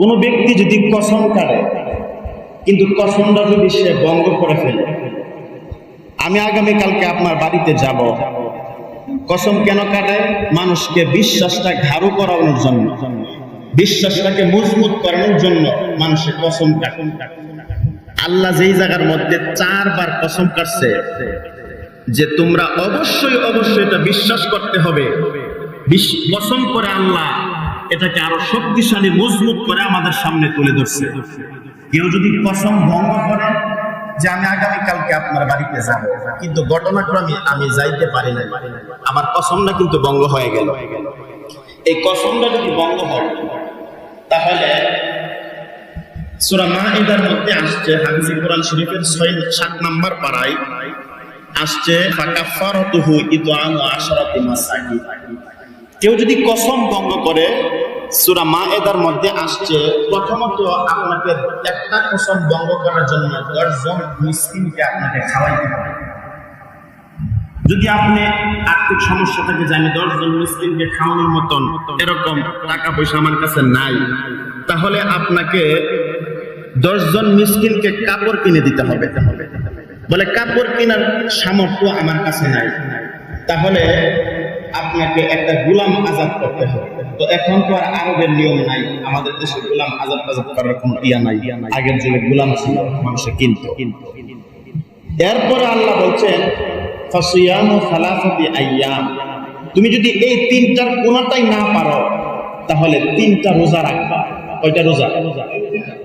কোনো ব্যক্তি যদি কসম কাটে কিন্তু কসমটা যদি সে ভঙ্গ করে ফেলে, আমি আগামীকালকে আপনার বাড়িতে যাব, কসম কেন কাটে? মানুষকে বিশ্বাসটা ঘাড়ু করানোর জন্য, বিশ্বাসটাকে মজবুত করানোর জন্য মানুষের কসম কাটে। আল্লাহ যেই জায়গার মধ্যে 4 বার কসম কাটছে যে তোমরা অবশ্যই অবশ্যই এটা বিশ্বাস করতে হবে, কসম করে আল্লাহ এটাকে আরো শক্তিশালী মজবুত করে আমাদের সামনে তুলে ধরছে। কেউ যদি কসম ভঙ্গ করে যে আমি আগামীকালকে আপনার বাড়িতে যাব, কিন্তু ঘটনাক্রমে আমি যাইতে পারি না, আমার কসমটা কিন্তু ভঙ্গ হয়ে গেল। এই কসমটা যদি ভঙ্গ হয় তাহলে সূরা মাঈদার মধ্যে আসছে, হাফিজি কোরআন শরীফের 7 নম্বর পারায় আসছে, ফাকাফারাতুহু ইতআমু 10 মাসাকিন। কেউ যদি কসম ভঙ্গ করে, সূরা মাঈদার মধ্যে আসছে, প্রথমত আপনাকে একটা কসম ভঙ্গ করার জন্য 10 জন মিসকিনকে আপনাকে খাওয়াইতে হবে। যদি আপনি আর্থিক সমস্যা থাকে যে আমি 10 জন মিসকিনকে খাওয়ানোর মতন এরকম টাকা পয়সা আমার কাছে নাই, তাহলে আপনাকে 10 জন মিসকিনকে কাপড় কিনে দিতে হবে। বলে কাপড় কেনার সামর্থ্য আমার কাছে নাই, তাহলে আপনাকে একটা গোলাম আজাদ করতে হবে। তো এখন তো আর আরবের নিয়ম নাই, আমাদের দেশে গোলাম আজাদ করার কোনো ইয়া নাই। আগের যুগে গোলাম ছিল, মানুষে কিনতো। এরপরে আল্লাহ বলছেন ফাসিয়ামু সালাসাতি আইয়াম, তুমি যদি এই 3টার কোনটাই না পারো তাহলে 3টা রোজা রাখবা। কয়টা রোজা?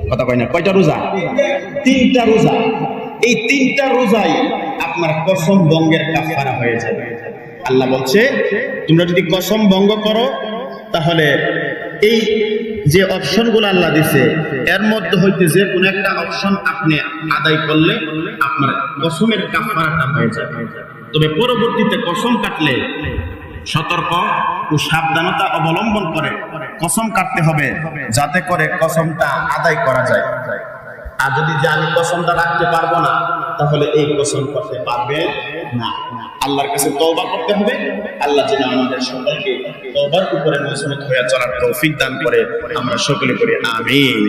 কথা কয় না, কয়টা রোজা? 3টা রোজা। এই 3টা রোজাই আপনার কসম ভঙ্গের কাফারা হয়ে যাবে। আল্লাহ বলছে তোমরা যদি কসম ভঙ্গ করো তাহলে এই যে অপশনগুলো আল্লাহ দিছে এর মধ্যে হইতে যে কোন একটা অপশন আপনি আদায় করলে আপনার কসমের কাফারাটা হয়ে যাবে। তবে পরবর্তীতে কসম কাটলে সতর্ক ও সাবধানতা অবলম্বন করে কসম কাটতে হবে, যাতে করে কসমটা আদায় করা যায়। আর যদি যে আমি কসমটা রাখতে পারবো না, তাহলে এই কসম করতে পারবে না। আল্লাহর কাছে তওবা করতে হবে। আল্লাহ যেন আমাদের সকলকে তওবার উপরে মজবুত হয়ে চলার তৌফিক দান করে। আমরা সকলে করি আমিন।